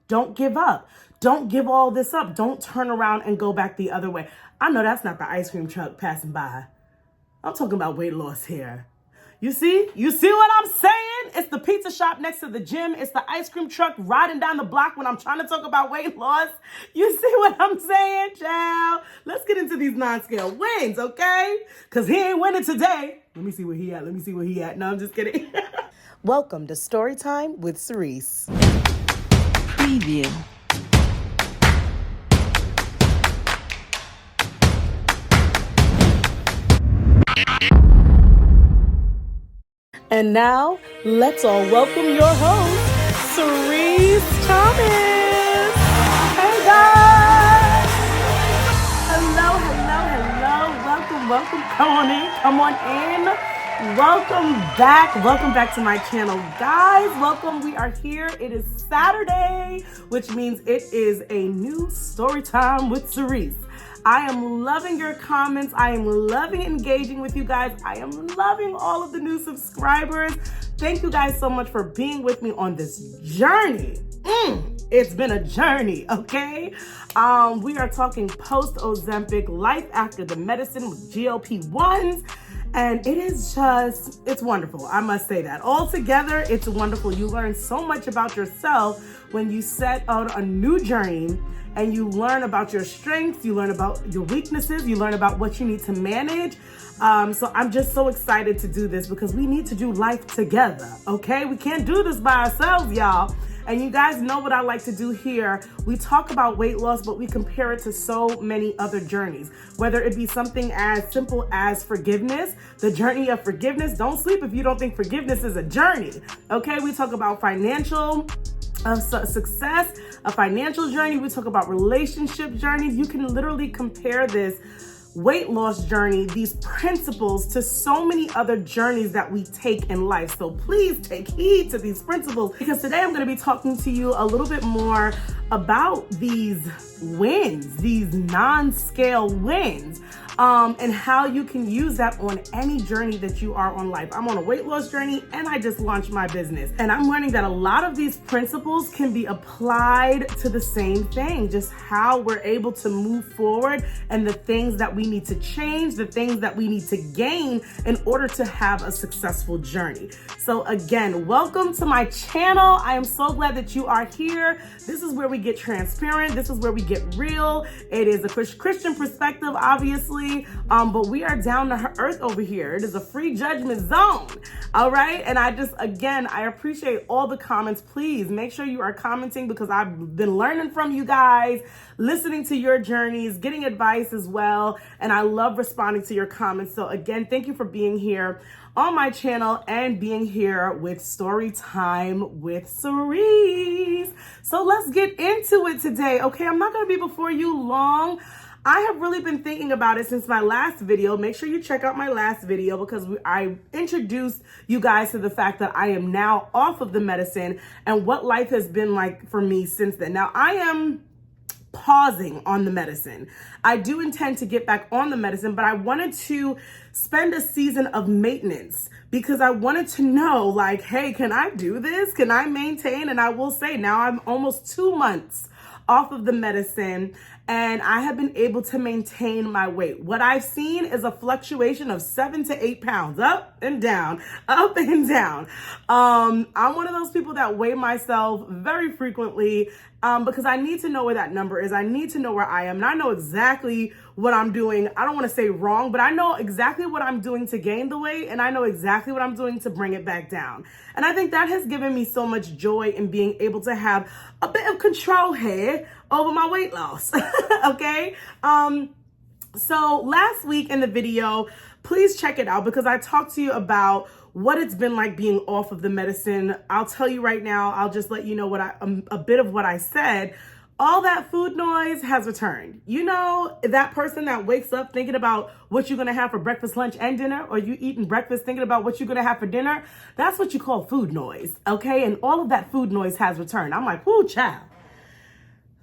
Don't give up. Don't give all this up. Don't turn around and go back the other way. I know that's not the ice cream truck passing by. I'm talking about weight loss here. You see what I'm saying? It's the pizza shop next to the gym. It's the ice cream truck riding down the block when I'm trying to talk about weight loss. You see what I'm saying, child? Let's get into these non-scale wins, okay? Because he ain't winning today. Let me see where he at. No, I'm just kidding. Welcome to Storytime with Sirece. Preview. And now, let's all welcome your host, Sirece Thomas. Hey guys! Hello. Welcome. Come on in. Welcome back to my channel. Guys, welcome. We are here. It is Saturday, which means it is a new story time with Sirece. I am loving your comments. I am loving engaging with you guys. I am loving all of the new subscribers. Thank you guys so much for being with me on this journey. It's been a journey, okay? We are talking post-Ozempic, life after the medicine with GLP-1s. And it's wonderful. I must say that. Altogether, it's wonderful. You learn so much about yourself when you set out a new journey and you learn about your strengths, you learn about your weaknesses, you learn about what you need to manage. So I'm just so excited to do this because we need to do life together, okay? We can't do this by ourselves, y'all. And you guys know what I like to do here. We talk about weight loss, but we compare it to so many other journeys, whether it be something as simple as forgiveness, the journey of forgiveness. Don't sleep if you don't think forgiveness is a journey, okay? We talk about financial success, a financial journey. We talk about relationship journeys. You can literally compare this weight loss journey, these principles, to so many other journeys that we take in life. So please take heed to these principles, because today I'm going to be talking to you a little bit more about these wins, these non-scale wins, and how you can use that on any journey that you are on life. I'm on a weight loss journey and I just launched my business. And I'm learning that a lot of these principles can be applied to the same thing, just how we're able to move forward and the things that we need to change, the things that we need to gain in order to have a successful journey. So again, welcome to my channel. I am so glad that you are here. This is where we get transparent. This is where we get real. It is a Christian perspective, obviously. But we are down to earth over here. It is a free judgment zone. All right. And I appreciate all the comments. Please make sure you are commenting, because I've been learning from you guys, listening to your journeys, getting advice as well. And I love responding to your comments. So again, thank you for being here on my channel and being here with Storytime with Sirece. So let's get into it today. Okay. I'm not going to be before you long. I have really been thinking about it since my last video. Make sure you check out my last video, because I introduced you guys to the fact that I am now off of the medicine and what life has been like for me since then. Now, I am pausing on the medicine. I do intend to get back on the medicine, but I wanted to spend a season of maintenance, because I wanted to know, like, hey, can I do this? Can I maintain? And I will say now I'm almost 2 months off of the medicine, and I have been able to maintain my weight. What I've seen is a fluctuation of 7 to 8 pounds, up and down, up and down. I'm one of those people that weigh myself very frequently, because I need to know where that number is. I need to know where I am, and I know exactly what I'm doing. I don't want to say wrong, but I know exactly what I'm doing to gain the weight, and I know exactly what I'm doing to bring it back down. And I think that has given me so much joy in being able to have a bit of control here over my weight loss. Okay. So last week in the video, please check it out, because I talked to you about what it's been like being off of the medicine. I'll tell you right now, I'll just let you know a bit of what I said. All that food noise has returned. You know, that person that wakes up thinking about what you're going to have for breakfast, lunch, and dinner, or you eating breakfast thinking about what you're going to have for dinner, that's what you call food noise, okay? And all of that food noise has returned. I'm like, whoo, child.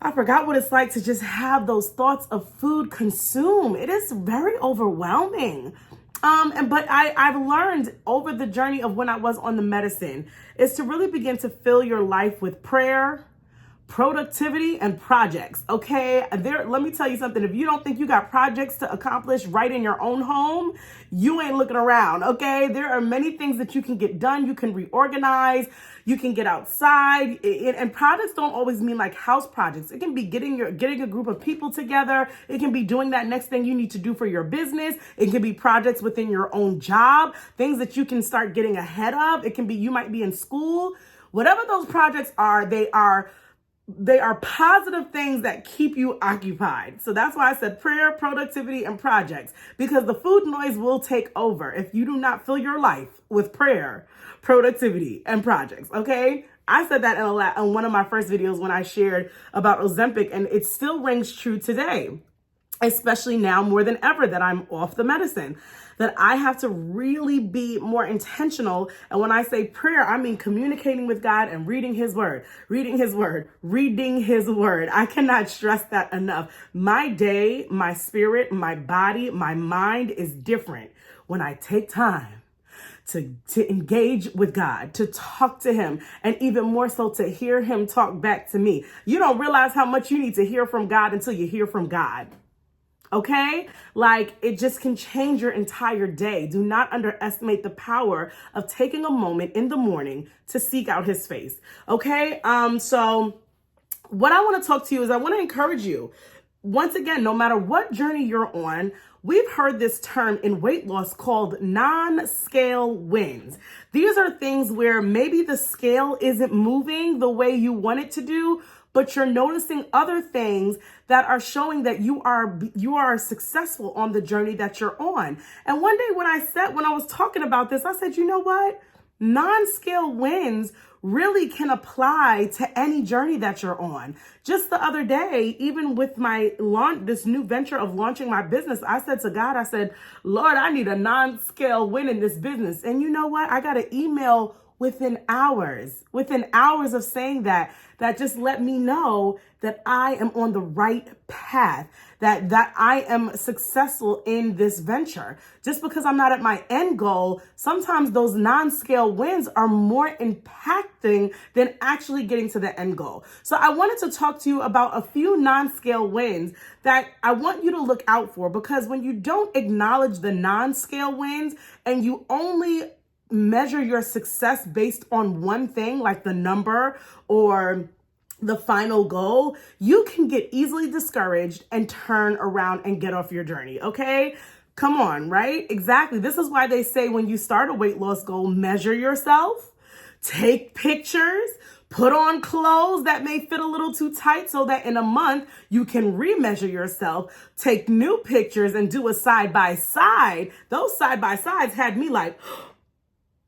I forgot what it's like to just have those thoughts of food consume. It is very overwhelming. But I've learned over the journey of when I was on the medicine is to really begin to fill your life with prayer, productivity and projects. Okay, let me tell you something. If you don't think you got projects to accomplish right in your own home, you ain't looking around. Okay, there are many things that you can get done. You can reorganize, you can get outside, and projects don't always mean like house projects. It can be getting a group of people together. It can be doing that next thing you need to do for your business. It can be projects within your own job, things that you can start getting ahead of. It can be, you might be in school. Whatever those projects are, they are positive things that keep you occupied. So that's why I said prayer, productivity, and projects, because the food noise will take over if you do not fill your life with prayer, productivity, and projects. Okay. I said that in one of my first videos when I shared about Ozempic, and it still rings true today, especially now more than ever that I'm off the medicine, that I have to really be more intentional. And when I say prayer, I mean communicating with God and reading his word. I cannot stress that enough. My day, my spirit, my body, my mind is different when I take time to engage with God, to talk to him, and even more so to hear him talk back to me. You don't realize how much you need to hear from God until you hear from God. Okay? Like, it just can change your entire day. Do not underestimate the power of taking a moment in the morning to seek out his face. Okay? So what I want to talk to you is I want to encourage you. Once again, no matter what journey you're on, we've heard this term in weight loss called non-scale wins. These are things where maybe the scale isn't moving the way you want it to do, but you're noticing other things that are showing that you are successful on the journey that you're on. And one day when I was talking about this, I said, you know what? Non-scale wins really can apply to any journey that you're on. Just the other day, even with this new venture of launching my business, I said to God, I said, Lord, I need a non-scale win in this business. And you know what? I got an email within hours of saying that just let me know that I am on the right path, that I am successful in this venture. Just because I'm not at my end goal, sometimes those non-scale wins are more impacting than actually getting to the end goal. So I wanted to talk to you about a few non-scale wins that I want you to look out for, because when you don't acknowledge the non-scale wins and you only measure your success based on one thing, like the number or the final goal, you can get easily discouraged and turn around and get off your journey. Okay? Come on, right? Exactly. This is why they say when you start a weight loss goal, measure yourself, take pictures, put on clothes that may fit a little too tight so that in a month you can remeasure yourself, take new pictures and do a side-by-side. Those side-by-sides had me like,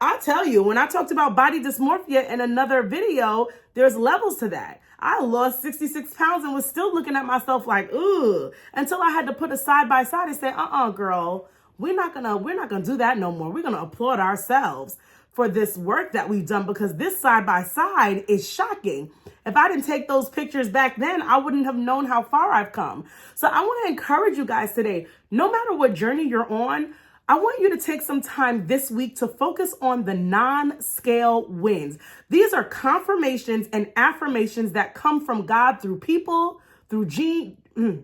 I'll tell you, when I talked about body dysmorphia in another video, there's levels to that. I lost 66 pounds and was still looking at myself like, ooh, until I had to put a side by side and say, girl, we're not gonna do that no more. We're gonna applaud ourselves for this work that we've done, because this side by side is shocking. If I didn't take those pictures back then, I wouldn't have known how far I've come. So I want to encourage you guys today, no matter what journey you're on, I want you to take some time this week to focus on the non-scale wins. These are confirmations and affirmations that come from God through people, through dreams,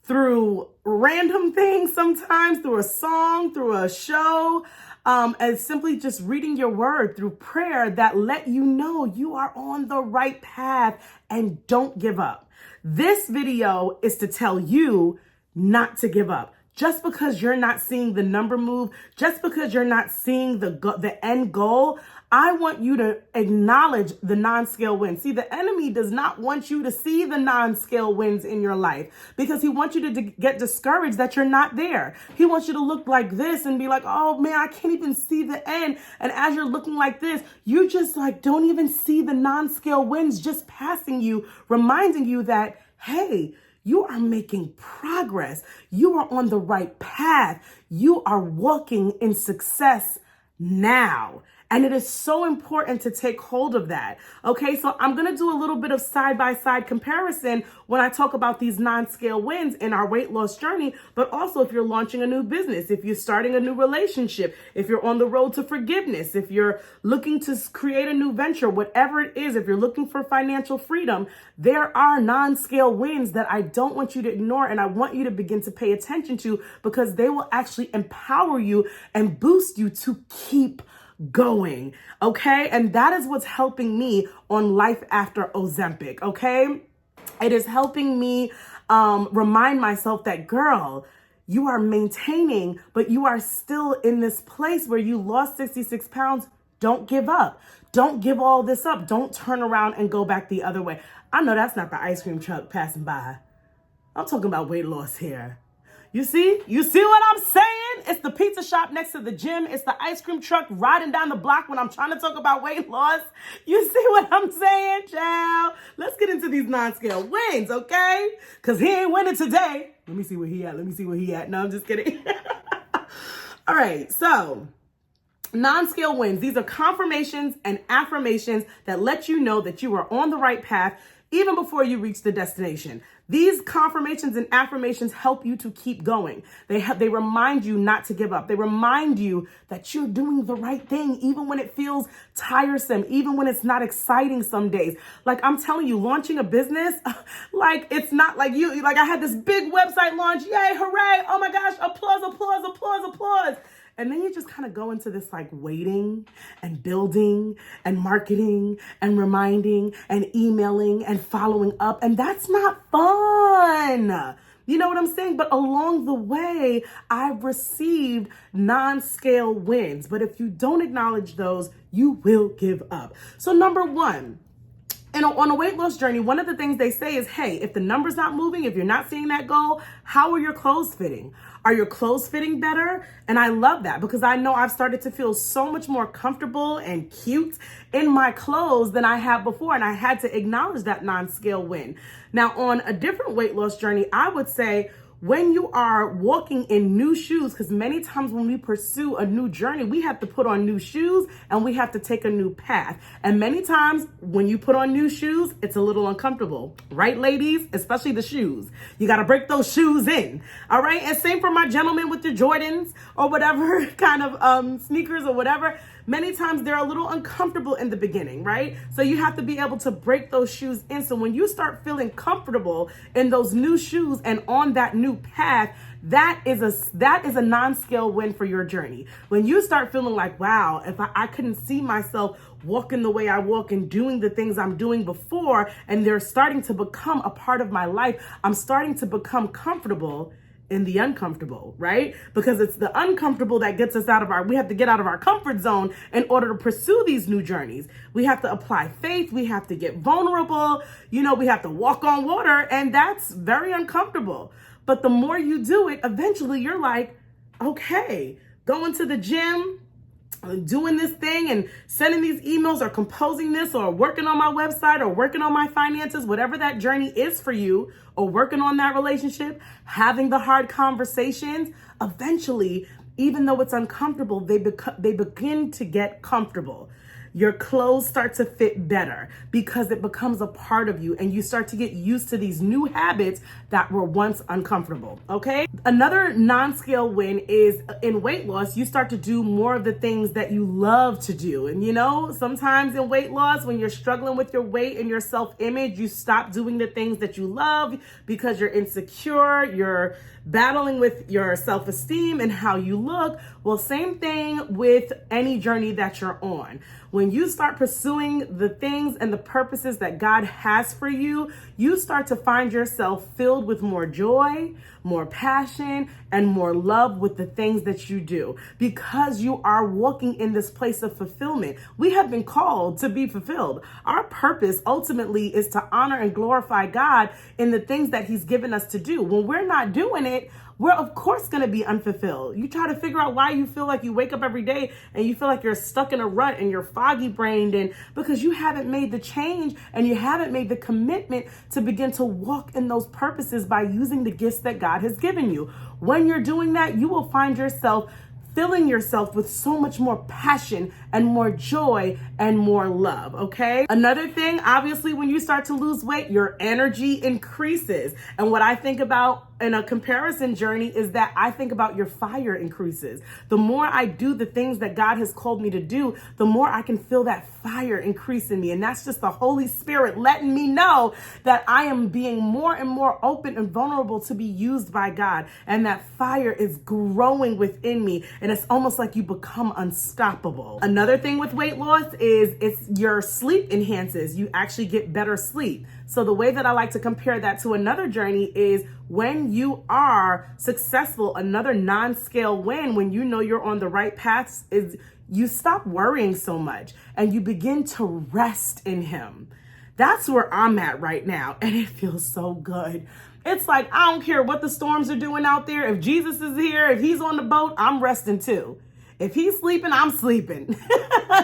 through random things sometimes, through a song, through a show, and simply just reading your word, through prayer, that let you know you are on the right path and don't give up. This video is to tell you not to give up. Just because you're not seeing the number move, just because you're not seeing the end goal, I want you to acknowledge the non-scale wins. See, the enemy does not want you to see the non-scale wins in your life, because he wants you to get discouraged that you're not there. He wants you to look like this and be like, oh man, I can't even see the end. And as you're looking like this, you just like don't even see the non-scale wins just passing you, reminding you that, hey, you are making progress. You are on the right path. You are walking in success now. And it is so important to take hold of that. Okay, so I'm going to do a little bit of side-by-side comparison when I talk about these non-scale wins in our weight loss journey, but also if you're launching a new business, if you're starting a new relationship, if you're on the road to forgiveness, if you're looking to create a new venture, whatever it is, if you're looking for financial freedom, there are non-scale wins that I don't want you to ignore, and I want you to begin to pay attention to, because they will actually empower you and boost you to keep going. Okay. And that is what's helping me on Life After Ozempic. Okay. It is helping me remind myself that, girl, you are maintaining, but you are still in this place where you lost 66 pounds. Don't give up. Don't give all this up. Don't turn around and go back the other way. I know that's not the ice cream truck passing by. I'm talking about weight loss here. You see what I'm saying? It's the pizza shop next to the gym. It's the ice cream truck riding down the block when I'm trying to talk about weight loss. You see what I'm saying, child? Let's get into these non-scale wins, okay? Because he ain't winning today. Let me see where he at. No, I'm just kidding. All right, so non-scale wins. These are confirmations and affirmations that let you know that you are on the right path even before you reach the destination. These confirmations and affirmations help you to keep going. They remind you not to give up. They remind you that you're doing the right thing, even when it feels tiresome, even when it's not exciting some days. Like, I'm telling you, launching a business, like, it's not like like I had this big website launch. Yay, hooray. Oh my gosh, applause, applause, applause, applause. And then you just kind of go into this like waiting and building and marketing and reminding and emailing and following up. And that's not fun. You know what I'm saying? But along the way, I've received non-scale wins. But if you don't acknowledge those, you will give up. So number one, and on a weight loss journey, one of the things they say is, hey, if the number's not moving, if you're not seeing that goal, how are your clothes fitting? Are your clothes fitting better? And I love that, because I know I've started to feel so much more comfortable and cute in my clothes than I have before. And I had to acknowledge that non-scale win. Now, on a different weight loss journey, I would say, when you are walking in new shoes, because many times when we pursue a new journey, we have to put on new shoes and we have to take a new path. And many times when you put on new shoes, it's a little uncomfortable, right, ladies? Especially the shoes. You got to break those shoes in. All right. And same for my gentlemen with the Jordans or whatever kind of sneakers or whatever. Many times they're a little uncomfortable in the beginning, right? So you have to be able to break those shoes in. So when you start feeling comfortable in those new shoes and on that new path, that is a non-scale win for your journey. When you start feeling like, wow, if I couldn't see myself walking the way I walk and doing the things I'm doing before, and they're starting to become a part of my life, I'm starting to become comfortable in the uncomfortable, right? Because it's the uncomfortable that gets us we have to get out of our comfort zone in order to pursue these new journeys. We have to apply faith. We have to get vulnerable. We have to walk on water, and that's very uncomfortable. But the more you do it, eventually you're like, okay, going to the gym, doing this thing and sending these emails or composing this or working on my website or working on my finances, whatever that journey is for you, or working on that relationship, having the hard conversations, eventually, even though it's uncomfortable, they begin to get comfortable. Your clothes start to fit better because it becomes a part of you, and you start to get used to these new habits that were once uncomfortable, okay? Another non-scale win is in weight loss, you start to do more of the things that you love to do. And sometimes in weight loss, when you're struggling with your weight and your self-image, you stop doing the things that you love because you're insecure, you're battling with your self-esteem and how you look. Well, same thing with any journey that you're on. When you start pursuing the things and the purposes that God has for you, you start to find yourself filled with more joy, more passion, and more love with the things that you do, because you are walking in this place of fulfillment. We have been called to be fulfilled. Our purpose ultimately is to honor and glorify God in the things that He's given us to do. When we're not doing it, we're of course going to be unfulfilled. You try to figure out why you feel like you wake up every day and you feel like you're stuck in a rut and you're foggy brained, and because you haven't made the change and you haven't made the commitment to begin to walk in those purposes by using the gifts that God has given you. When you're doing that, you will find yourself filling yourself with so much more passion and more joy and more love, okay? Another thing, obviously, when you start to lose weight, your energy increases. And what I think about in a comparison journey is that I think about your fire increases. The more I do the things that God has called me to do, the more I can feel that fire increase in me. And that's just the Holy Spirit letting me know that I am being more and more open and vulnerable to be used by God. And that fire is growing within me. And it's almost like you become unstoppable. Another thing with weight loss is it's your sleep enhances. You actually get better sleep. So the way that I like to compare that to another journey is when you are successful, another non-scale win, when you know you're on the right path, is you stop worrying so much and you begin to rest in Him. That's where I'm at right now. And it feels so good. It's like, I don't care what the storms are doing out there. If Jesus is here, if He's on the boat, I'm resting too. If He's sleeping, I'm sleeping.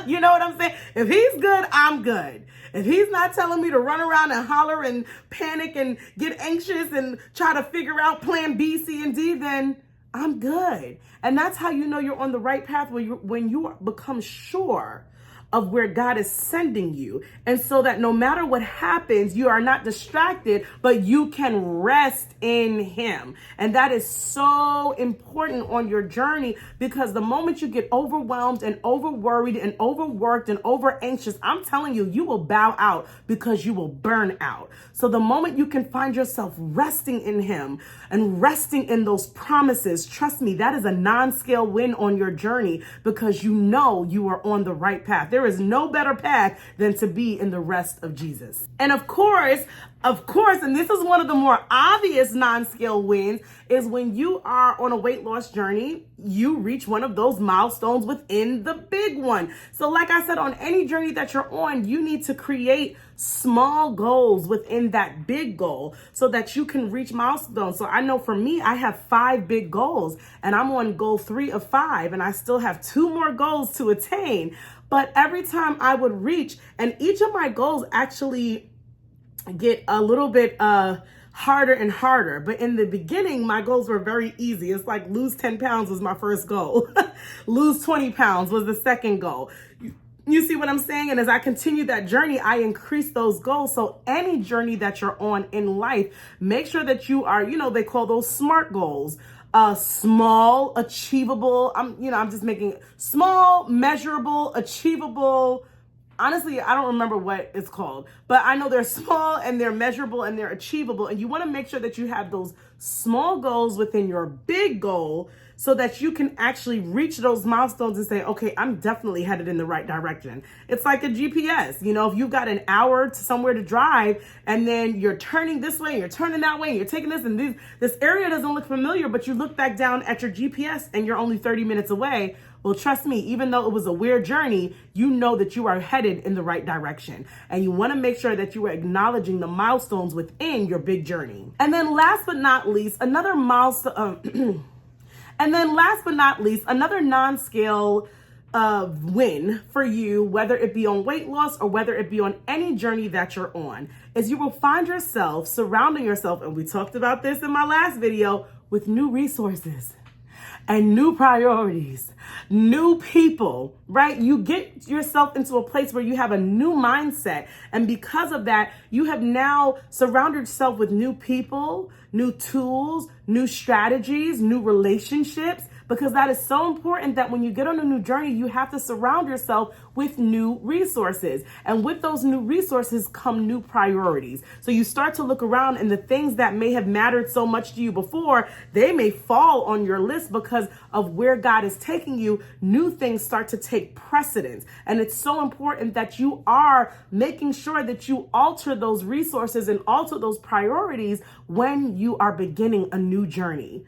You know what I'm saying? If He's good, I'm good. If He's not telling me to run around and holler and panic and get anxious and try to figure out plan B, C, and D, then I'm good. And that's how you know you're on the right path, when you become sure of where God is sending you. And so that no matter what happens, you are not distracted, but you can rest in Him. And that is so important on your journey, because the moment you get overwhelmed and over worried and overworked and over anxious, I'm telling you, you will bow out because you will burn out. So the moment you can find yourself resting in Him and resting in those promises, trust me, that is a non-scale win on your journey, because you know you are on the right path. There is no better path than to be in the rest of Jesus. And of course, and this is one of the more obvious non-scale wins, is when you are on a weight loss journey, you reach one of those milestones within the big one. So like I said, on any journey that you're on, you need to create small goals within that big goal so that you can reach milestones. So I know for me, I have 5 big goals and I'm on goal 3 of 5, and I still have 2 more goals to attain. But every time I would reach, and each of my goals actually get a little bit harder and harder. But in the beginning, my goals were very easy. It's like lose 10 pounds was my first goal. Lose 20 pounds was the second goal. You see what I'm saying? And as I continue that journey, I increase those goals. So any journey that you're on in life, make sure that you are, they call those SMART goals. Small, achievable. I'm just making small, measurable, achievable. Honestly, I don't remember what it's called, but I know they're small and they're measurable and they're achievable. And you want to make sure that you have those small goals within your big goal so that you can actually reach those milestones and say, okay, I'm definitely headed in the right direction. It's like a GPS. If you've got an hour to somewhere to drive and then you're turning this way, you're turning that way, and you're taking this, and this area doesn't look familiar, but you look back down at your GPS and you're only 30 minutes away. Well, trust me, even though it was a weird journey, you know that you are headed in the right direction. And you want to make sure that you are acknowledging the milestones within your big journey. And then last but not least, another milestone, another non-scale win for you, whether it be on weight loss or whether it be on any journey that you're on, is you will find yourself surrounding yourself, and we talked about this in my last video, with new resources and new priorities, new people, right? You get yourself into a place where you have a new mindset. And because of that, you have now surrounded yourself with new people, new tools, new strategies, new relationships, because that is so important that when you get on a new journey, you have to surround yourself with new resources. And with those new resources come new priorities. So you start to look around, and the things that may have mattered so much to you before, they may fall on your list because of where God is taking you. New things start to take precedence. And it's so important that you are making sure that you alter those resources and alter those priorities when you are beginning a new journey.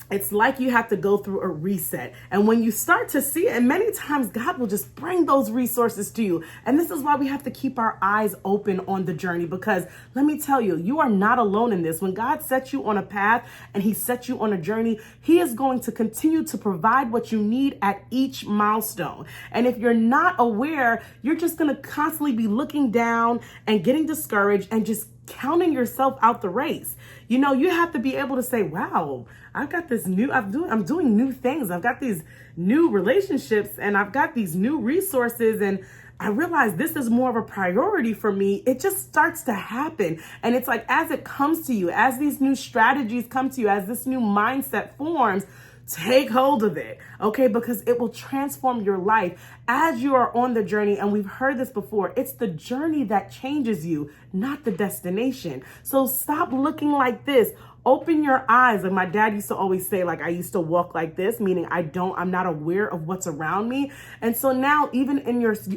It's like you have to go through a reset. And when you start to see it, and many times God will just bring those resources to you. And this is why we have to keep our eyes open on the journey, because let me tell you, you are not alone in this. When God sets you on a path and He sets you on a journey, He is going to continue to provide what you need at each milestone. And if you're not aware, you're just going to constantly be looking down and getting discouraged and just counting yourself out the race. You have to be able to say, wow, I've got this new, I'm doing new things. I've got these new relationships and I've got these new resources, and I realize this is more of a priority for me. It just starts to happen. And it's like, as it comes to you, as these new strategies come to you, as this new mindset forms, take hold of it, okay? Because it will transform your life as you are on the journey. And we've heard this before. It's the journey that changes you, not the destination. So stop looking like this. Open your eyes. Like my dad used to always say, like, I used to walk like this, meaning I'm not aware of what's around me. And so now even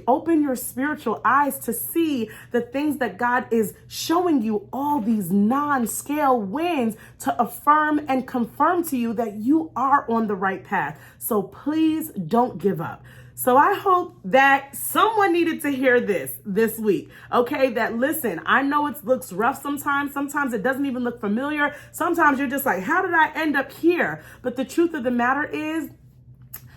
open your spiritual eyes to see the things that God is showing you, all these non-scale wins to affirm and confirm to you that you are on the right path. So please don't give up. So I hope that someone needed to hear this week, okay? That listen, I know it looks rough sometimes. Sometimes it doesn't even look familiar. Sometimes you're just like, how did I end up here? But the truth of the matter is,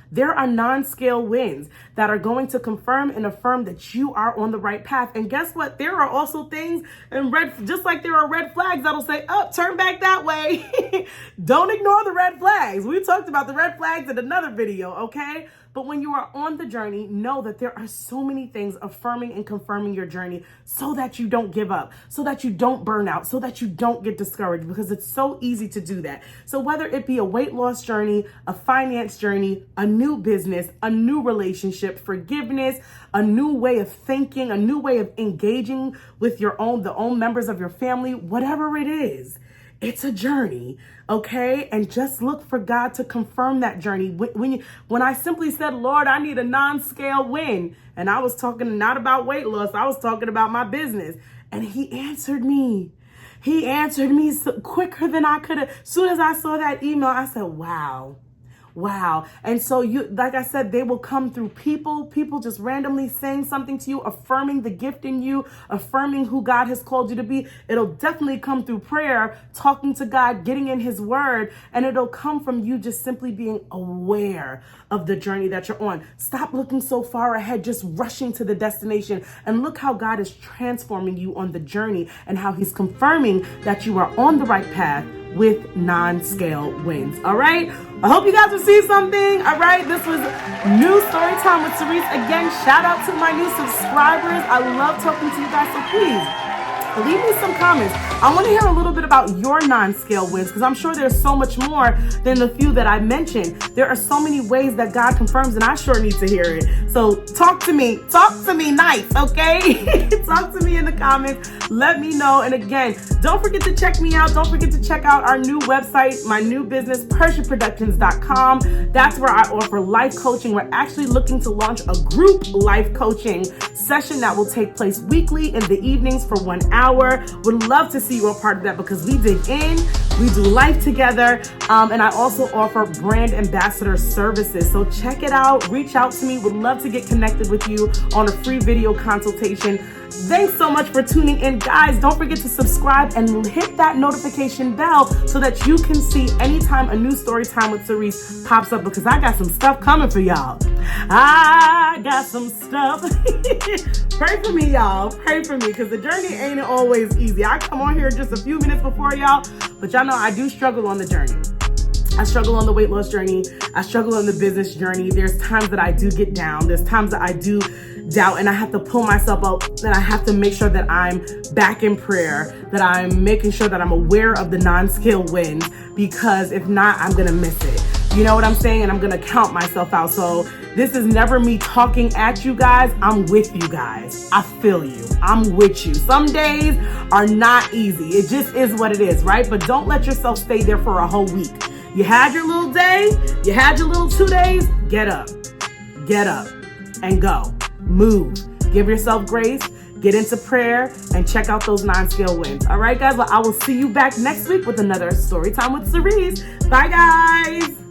there are non-scale wins that are going to confirm and affirm that you are on the right path. And guess what? There are also things in just like there are red flags that'll say, oh, turn back that way. Don't ignore the red flags. We talked about the red flags in another video, okay? But when you are on the journey, know that there are so many things affirming and confirming your journey so that you don't give up, so that you don't burn out, so that you don't get discouraged, because it's so easy to do that. So whether it be a weight loss journey, a finance journey, a new business, a new relationship, forgiveness, a new way of thinking, a new way of engaging with the own members of your family, whatever it is, it's a journey, okay? And just look for God to confirm that journey. When I simply said, Lord, I need a non-scale win, and I was talking not about weight loss, I was talking about my business, and he answered me. He answered me quicker than I could have. As soon as I saw that email, I said, wow. And so like I said, they will come through people just randomly saying something to you, affirming the gift in you, affirming who God has called you to be. It'll definitely come through prayer, talking to God, getting in his word, and it'll come from you just simply being aware of the journey that you're on. Stop looking so far ahead, just rushing to the destination, and look how God is transforming you on the journey and how he's confirming that you are on the right path with non-scale wins. All right. I hope you guys received something. All right. This was new Storytime with Sirece. Again, shout out to my new subscribers. I love talking to you guys. So please leave me some comments. I want to hear a little bit about your non-scale wins, because I'm sure there's so much more than the few that I mentioned. There are so many ways that God confirms, and I sure need to hear it. So talk to me nice, okay? Talk to me in the comments. Let me know. And again, don't forget to check me out. Don't forget to check out our new website, my new business, PersiaProductions.com. That's where I offer life coaching. We're actually looking to launch a group life coaching session that will take place weekly in the evenings for 1 hour. Would love to see you a part of that, because we dig in, we do life together, and I also offer brand ambassador services. So check it out, reach out to me. Would love to get connected with you on a free video consultation. Thanks so much for tuning in, guys. Don't forget to subscribe and hit that notification bell so that you can see anytime a new Storytime with Sirece pops up, because I got some stuff coming for y'all. I got some stuff. Pray for me, y'all. Pray for me, because the journey ain't always easy. I come on here just a few minutes before y'all, but y'all know I do struggle on the journey. I struggle on the weight loss journey. I struggle on the business journey. There's times that I do get down. There's times that I do doubt, and I have to pull myself up, and I have to make sure that I'm back in prayer, that I'm making sure that I'm aware of the non-scale wins, because if not, I'm going to miss it. You know what I'm saying? And I'm going to count myself out. So this is never me talking at you guys. I'm with you guys. I feel you. I'm with you. Some days are not easy. It just is what it is, right? But don't let yourself stay there for a whole week. You had your little day. You had your little 2 days. Get up and go. Move. Give yourself grace. Get into prayer and check out those non-scale wins. All right, guys. Well, I will see you back next week with another Storytime with Sirece. Bye, guys.